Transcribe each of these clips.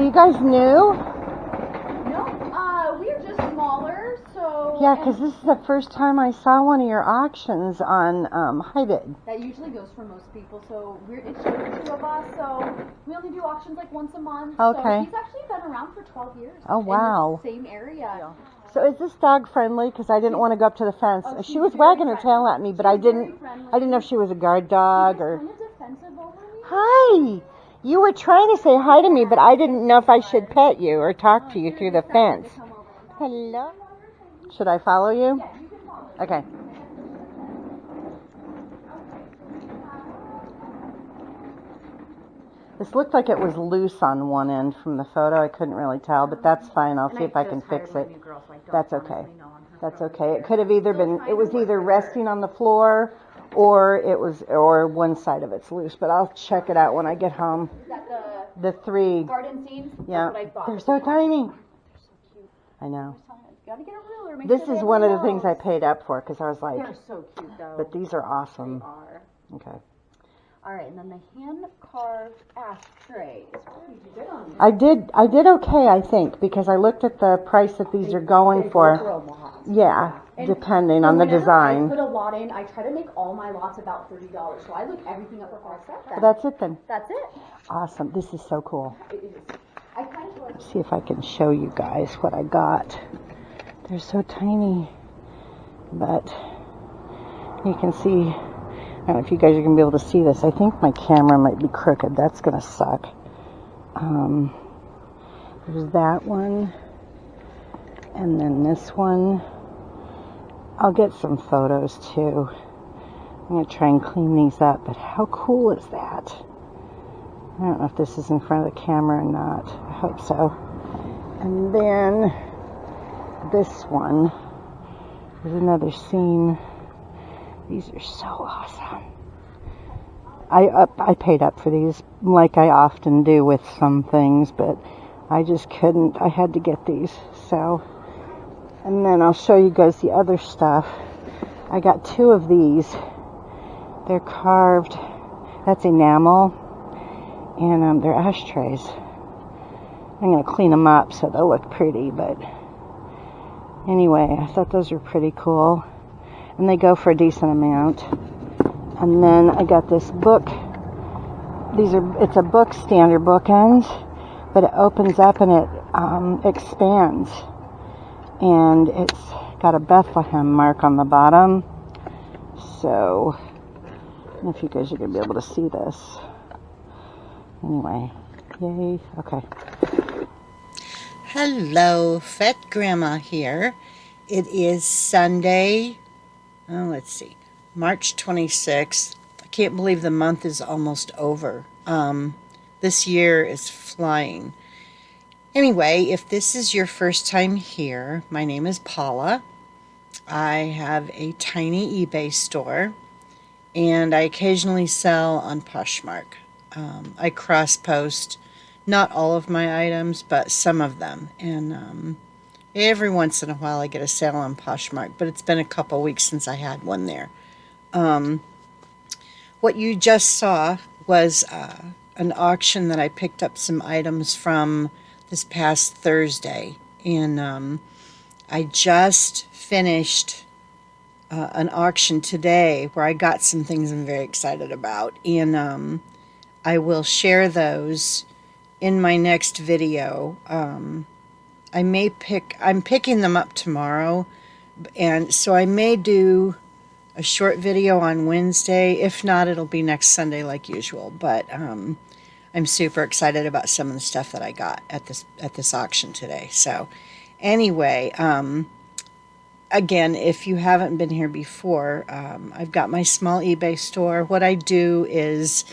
you guys new? No, we're just smaller, so... Yeah, because this is the first time I saw one of your auctions on HiBid. That usually goes for most people, so it's just the two of us, so we only do auctions like once a month. Okay. So he's actually been around for 12 years. Oh, wow. In the same area. Yeah. So is this dog friendly? Because I didn't want to go up to the fence. She was wagging her tail at me, but I didn't know if she was a guard dog or... Kind of defensive over me. Hi! You were trying to say hi to me, but I didn't know if I should pet you or talk to you through the fence. Hello? Should I follow you? Yeah, you can follow. Okay. This looked like it was loose on one end from the photo. I couldn't really tell, but that's fine. I'll see if I can fix it. That's okay. That's okay. It could have either been, it was either resting on the floor or one side of it's loose, but I'll check it out when I get home. Is that The three. garden scenes? Yeah. That's what I thought. They're so tiny. They're so cute. I know. Gotta get a ruler. Make This sure is they one of the have things I nose. paid up for because I was like, They're so cute though. but these are awesome. They are. Okay. All right, and then the hand-carved ashtray is pretty good on you. I did okay, I think, because I looked at the price that these are going They for. go for a lot. Yeah, And depending so on the whenever design. I put a lot in. I try to make all my lots about $30, so I look everything up before I set them. But that's it then. That's it. Awesome. This is so cool. It is. I kind of like. See if I can show you guys what I got. They're so tiny, but you can see. I don't know if you guys are going to be able to see this. I think my camera might be crooked. That's going to suck. There's that one. And then this one. I'll get some photos too. I'm going to try and clean these up. But how cool is that? I don't know if this is in front of the camera or not. I hope so. And then this one. There's another scene. These are so awesome. I paid up for these like I often do with some things, but I just couldn't. I had to get these. So, and then I'll show you guys the other stuff. I got two of these. They're carved. That's enamel, and they're ashtrays. I'm gonna clean them up so they'll look pretty. But anyway, I thought those were pretty cool. And they go for a decent amount. And then I got this book. It's a book, standard bookend, but it opens up and it expands. And it's got a Bethlehem mark on the bottom. So, I don't know if you guys are going to be able to see this. Anyway, yay. Okay. Hello, Fat Grandma here. It is Sunday. Oh, let's see, March 26th. I can't believe the month is almost over. This year is flying. Anyway, if this is your first time here, my name is Paula. I have a tiny eBay store, and I occasionally sell on Poshmark. I cross-post not all of my items, but some of them, and every once in a while I get a sale on Poshmark, but it's been a couple weeks since I had one there. What you just saw was an auction that I picked up some items from this past Thursday. And I just finished an auction today where I got some things I'm very excited about. And I will share those in my next video. I'm picking them up tomorrow, and so I may do a short video on Wednesday. If not, it'll be next Sunday like usual. But I'm super excited about some of the stuff that I got at this auction today. So anyway, again, if you haven't been here before, I've got my small eBay store. What I do is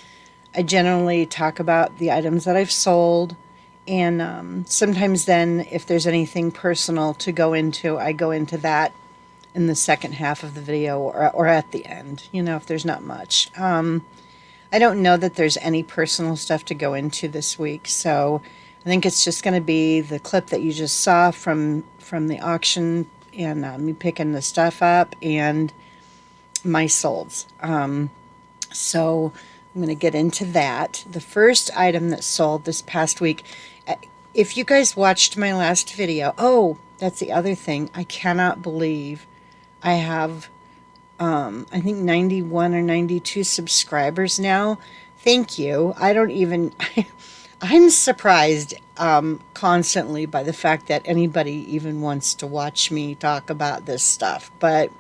I generally talk about the items that I've sold. And sometimes then, if there's anything personal to go into, I go into that in the second half of the video or at the end, if there's not much. I don't know that there's any personal stuff to go into this week, so I think it's just going to be the clip that you just saw from the auction and me picking the stuff up and my solds. So I'm going to get into that. The first item that sold this past week, if you guys watched my last video, oh, that's the other thing. I cannot believe I have, I think 91 or 92 subscribers now. Thank you. I don't even, I'm surprised constantly by the fact that anybody even wants to watch me talk about this stuff, but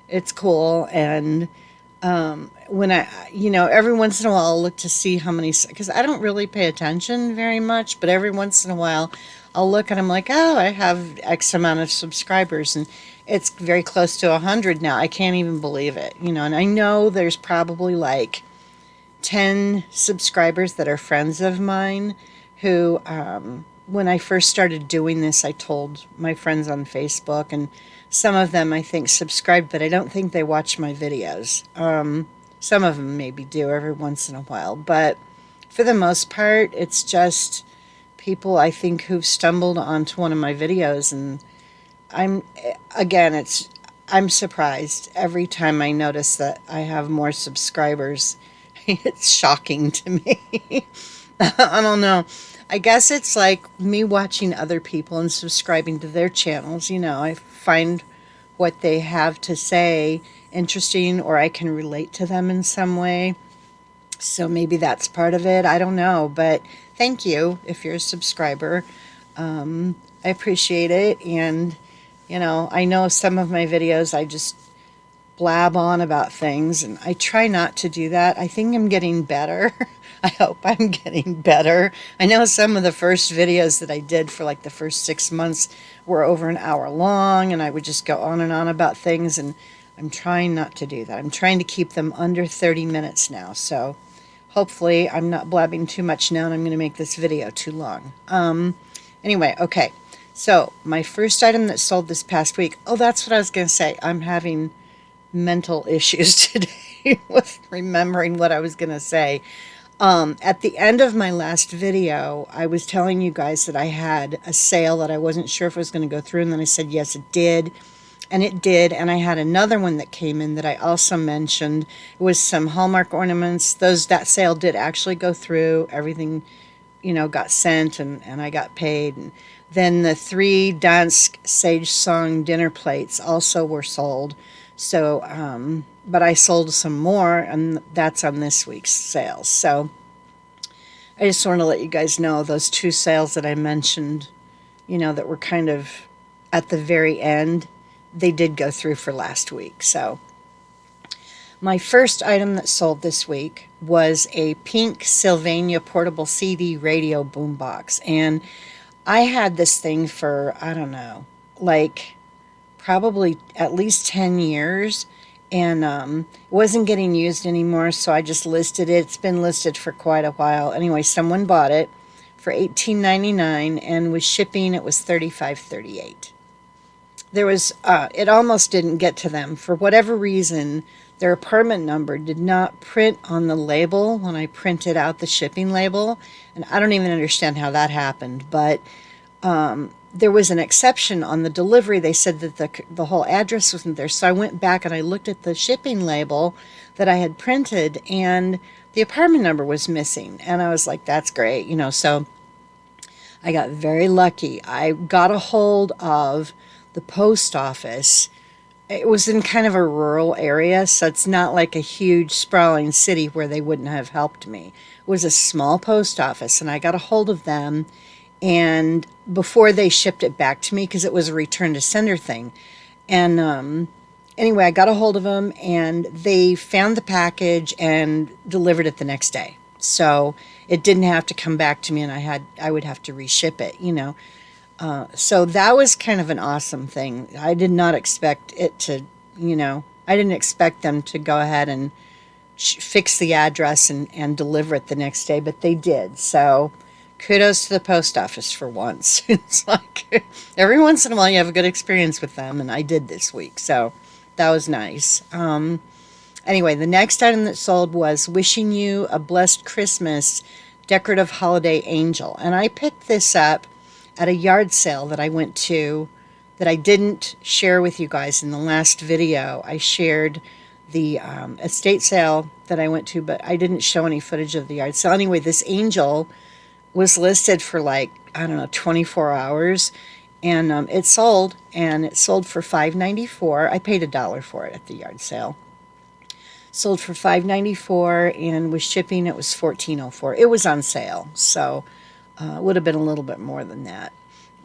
it's cool. And when every once in a while I'll look to see how many, because I don't really pay attention very much, but every once in a while I'll look and I'm like, oh, I have X amount of subscribers, and it's very close to 100 now. I can't even believe it, and I know there's probably like 10 subscribers that are friends of mine who, when I first started doing this, I told my friends on Facebook, and some of them I think subscribed, but I don't think they watch my videos. Some of them maybe do every once in a while, but for the most part, it's just people I think who've stumbled onto one of my videos, and I'm surprised every time I notice that I have more subscribers. It's shocking to me. I don't know. I guess it's like me watching other people and subscribing to their channels. I find what they have to say interesting, or I can relate to them in some way. So maybe that's part of it. I don't know. But thank you if you're a subscriber. I appreciate it. And, I know some of my videos I just blab on about things, and I try not to do that. I think I'm getting better. I hope I'm getting better. I know some of the first videos that I did for like the first 6 months were over an hour long, and I would just go on and on about things, and I'm trying not to do that. I'm trying to keep them under 30 minutes now, so hopefully I'm not blabbing too much now, and I'm going to make this video too long. Anyway, okay. So my first item that sold this past week, oh, that's what I was going to say. I'm having mental issues today with remembering what I was going to say. At the end of my last video, I was telling you guys that I had a sale that I wasn't sure if it was going to go through, and then I said yes, it did. And it did, and I had another one that came in that I also mentioned. It was some Hallmark ornaments. That sale did actually go through. Everything, got sent, and I got paid. And then the 3 Dansk Sage Song dinner plates also were sold. So, but I sold some more, and that's on this week's sales. So I just want to let you guys know those 2 sales that I mentioned, that were kind of at the very end, they did go through for last week. So my first item that sold this week was a pink Sylvania portable CD radio boombox. And I had this thing for, I don't know, like probably at least 10 years, and it wasn't getting used anymore, so I just listed it. It's been listed for quite a while. Anyway, someone bought it for $18.99, and with shipping it was $35.38. There was it almost didn't get to them. For whatever reason, their apartment number did not print on the label when I printed out the shipping label, and I don't even understand how that happened, but there was an exception on the delivery. They said that the whole address wasn't there. So I went back and I looked at the shipping label that I had printed, and the apartment number was missing. And I was like, that's great, so I got very lucky. I got a hold of the post office. It was in kind of a rural area, so it's not like a huge sprawling city where they wouldn't have helped me. It was a small post office, and I got a hold of them, and before they shipped it back to me, because it was a return to sender thing. And anyway, I got a hold of them, and they found the package and delivered it the next day. So it didn't have to come back to me, and I would have to reship it, So that was kind of an awesome thing. I did not expect it to, I didn't expect them to go ahead and fix the address and deliver it the next day, but they did. So kudos to the post office for once. It's like every once in a while you have a good experience with them, and I did this week. So that was nice. Anyway, the next item that sold was Wishing You a Blessed Christmas Decorative Holiday Angel. And I picked this up at a yard sale that I went to that I didn't share with you guys in the last video. I shared the estate sale that I went to, but I didn't show any footage of the yard sale. Anyway, this angel was listed for like, I don't know, 24 hours. And it sold, and it sold for $5.94. I paid $1 for it at the yard sale. Sold for $5.94, and with shipping, it was $14.04. It was on sale, so it would have been a little bit more than that.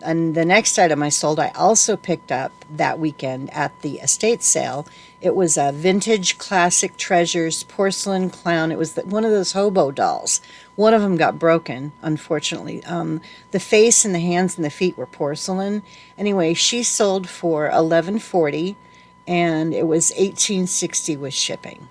And the next item I sold, I also picked up that weekend at the estate sale. It was a vintage classic treasures porcelain clown. It was one of those hobo dolls. One of them got broken, unfortunately. The face and the hands and the feet were porcelain. Anyway, she sold for $11.40, and it was $18.60 with shipping.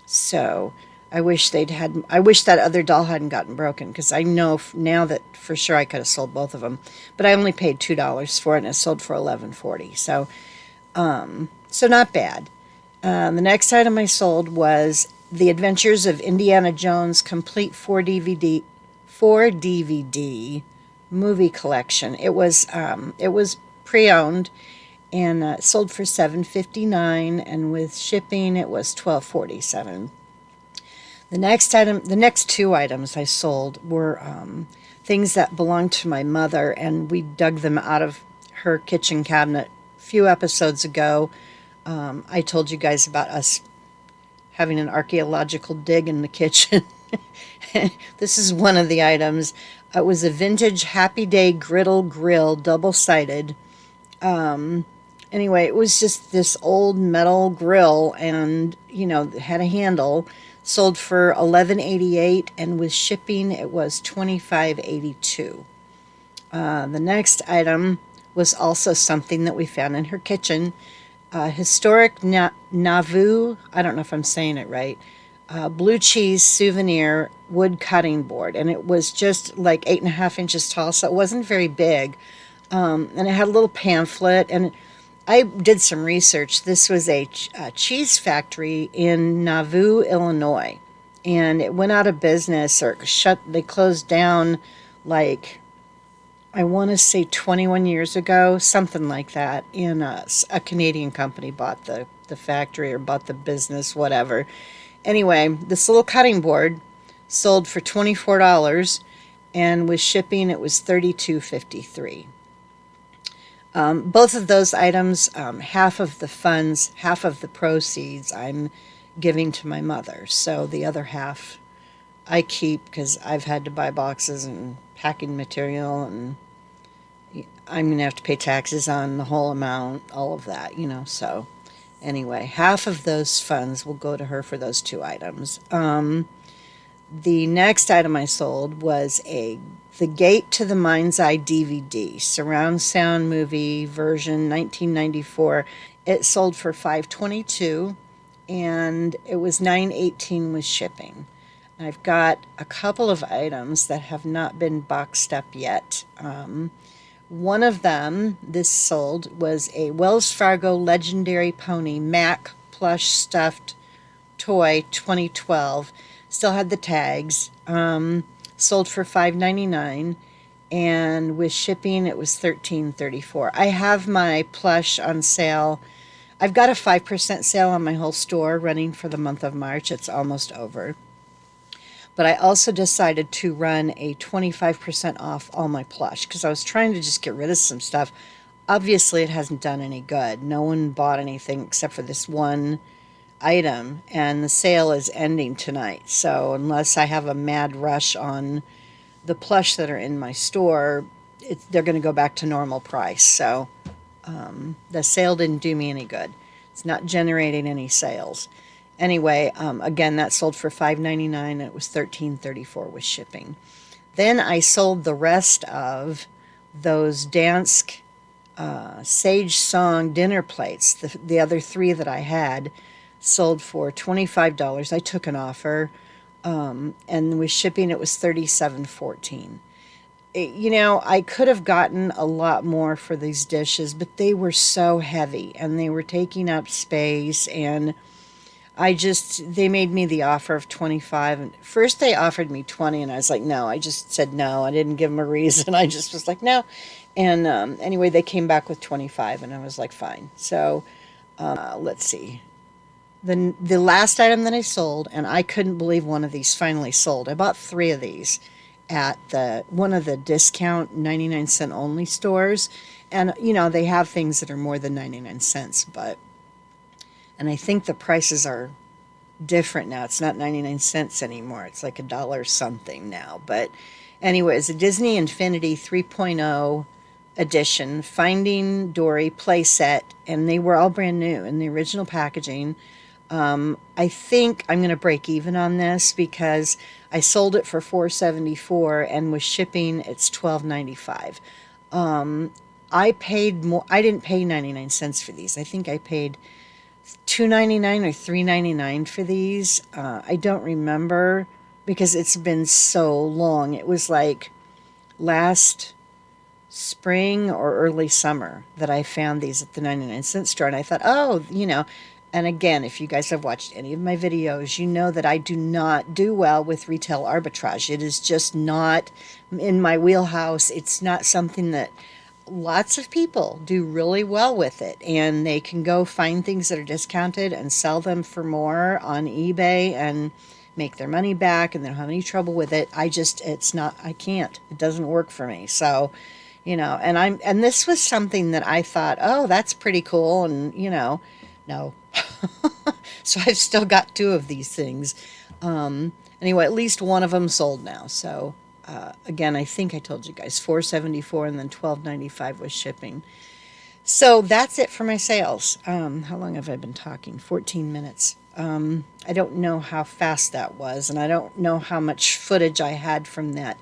So I wish I wish that other doll hadn't gotten broken, because I know now that for sure I could have sold both of them. But I only paid $2 for it, and it sold for $11.40. So not bad. The next item I sold was The Adventures of Indiana Jones complete 4 DVD movie collection. It was pre-owned, and sold for $7.59, and with shipping it was $12.47. The next two items I sold were things that belonged to my mother, and we dug them out of her kitchen cabinet a few episodes ago. I told you guys about us having an archaeological dig in the kitchen. This is one of the items. It was a vintage Happy Day griddle grill, double-sided. Anyway, it was just this old metal grill, and it had a handle. Sold for $11.88, and with shipping it was $25.82. The next item was also something that we found in her kitchen. Historic Nauvoo, I don't know if I'm saying it right, blue cheese souvenir wood cutting board, and it was just like 8.5 inches tall, so it wasn't very big. And it had a little pamphlet, and I did some research. This was a cheese factory in Nauvoo, Illinois, and it went out of business or they closed down, like, I want to say 21 years ago, something like that. And a Canadian company bought the factory, or bought the business, whatever. Anyway, this little cutting board sold for $24, and with shipping it was $32.53. Both of those items, half of the funds, half of the proceeds, I'm giving to my mother. So the other half I keep, because I've had to buy boxes and packing material, and I'm going to have to pay taxes on the whole amount, all of that, So anyway, half of those funds will go to her for those two items. The next item I sold was The Gate to the Mind's Eye DVD, surround sound movie version, 1994. It sold for $5.22, and it was $9.18 with shipping. I've got a couple of items that have not been boxed up yet. One of them, this sold, was a Wells Fargo Legendary Pony Mac plush stuffed toy 2012. Still had the tags. Sold for $5.99, and with shipping it was $13.34. I have my plush on sale. I've got a 5% sale on my whole store running for the month of March. It's almost over. But I also decided to run a 25% off all my plush, because I was trying to just get rid of some stuff. Obviously, it hasn't done any good. No one bought anything except for this one item, and the sale is ending tonight. So unless I have a mad rush on the plush that are in my store, they're going to go back to normal price. So the sale didn't do me any good. It's not generating any sales. Anyway, again, that sold for $5.99, and it was $13.34 with shipping. Then I sold the rest of those Dansk Sage Song dinner plates. The other three that I had sold for $25. I took an offer, and with shipping it was $37.14. I could have gotten a lot more for these dishes, but they were so heavy and they were taking up space, and they made me the offer of 25. And first they offered me 20, and I was like, no. I just said no. I didn't give them a reason. I just was like, no. And anyway, they came back with 25, and I was like, fine. So let's see. The last item that I sold, and I couldn't believe one of these finally sold. I bought 3 of these at one of the discount 99-cent only stores. And, they have things that are more than 99 cents, and I think the prices are different now. It's not 99 cents anymore. It's like a dollar something now. But anyways, a Disney Infinity 3.0 edition, Finding Dory playset, and they were all brand new in the original packaging. I think I'm going to break even on this because I sold it for $4.74, and with shipping it's $12.95. I paid more. I didn't pay 99 cents for these. I think I paid $2.99 or $3.99 for these. I don't remember because it's been so long. It was like last spring or early summer that I found these at the 99-cent store, and I thought, oh, and again, if you guys have watched any of my videos, you know that I do not do well with retail arbitrage. It is just not in my wheelhouse. It's not something that lots of people do really well with it, and they can go find things that are discounted and sell them for more on eBay and make their money back, and they don't have any trouble with it. I can't. It doesn't work for me. So, and this was something that I thought, oh, that's pretty cool, and no. So I've still got two of these things. Anyway, at least one of them sold now. So again, I think I told you guys $4.74 and then $12.95 with shipping. So that's it for my sales. How long have I been talking? 14 minutes. I don't know how fast that was, and I don't know how much footage I had from that.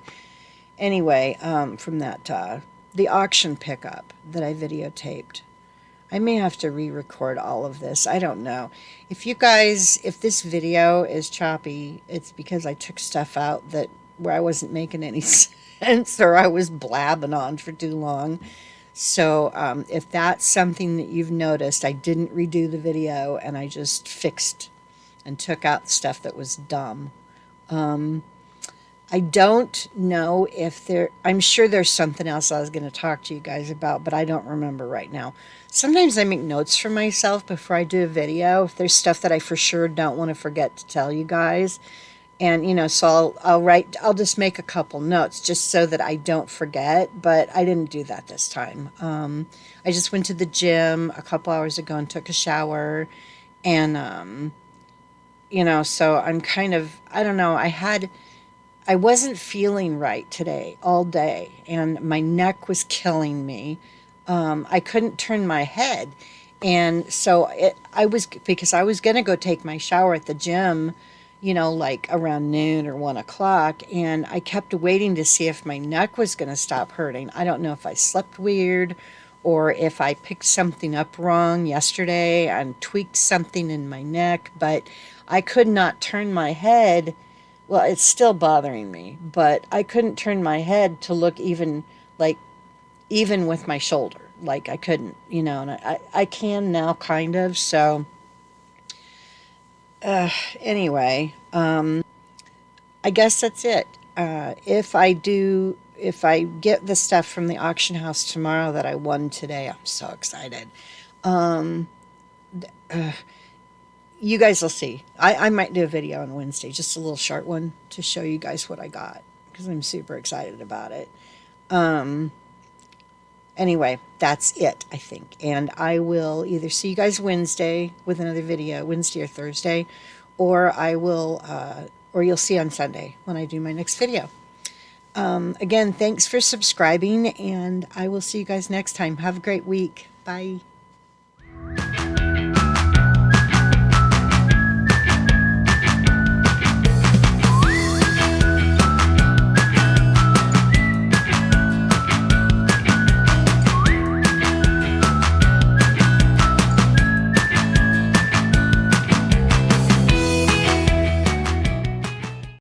Anyway, from that the auction pickup that I videotaped. I may have to re-record all of this. I don't know. If this video is choppy, it's because I took stuff out where I wasn't making any sense, or I was blabbing on for too long. So if that's something that you've noticed, I didn't redo the video, and I just fixed and took out stuff that was dumb. I don't know I'm sure there's something else I was going to talk to you guys about, but I don't remember right now. Sometimes I make notes for myself before I do a video, if there's stuff that I for sure don't want to forget to tell you guys. And, so I'll just make a couple notes just so that I don't forget, but I didn't do that this time. I just went to the gym a couple hours ago and took a shower, and, so I'm kind of, I don't know, I wasn't feeling right today all day, and my neck was killing me. I couldn't turn my head, and so because I was going to go take my shower at the gym, like around noon or 1 o'clock, and I kept waiting to see if my neck was going to stop hurting. I don't know if I slept weird or if I picked something up wrong yesterday and tweaked something in my neck, but I could not turn my head. Well, it's still bothering me, but I couldn't turn my head to look even with my shoulder. Like I couldn't, and I can now kind of. So anyway, I guess that's it. If I get the stuff from the auction house tomorrow that I won today, I'm so excited. You guys will see. I might do a video on Wednesday, just a little short one to show you guys what I got, because I'm super excited about it. Anyway, that's it, I think. And I will either see you guys Wednesday with another video, Wednesday or Thursday, or or you'll see on Sunday when I do my next video. Again, thanks for subscribing, and I will see you guys next time. Have a great week. Bye.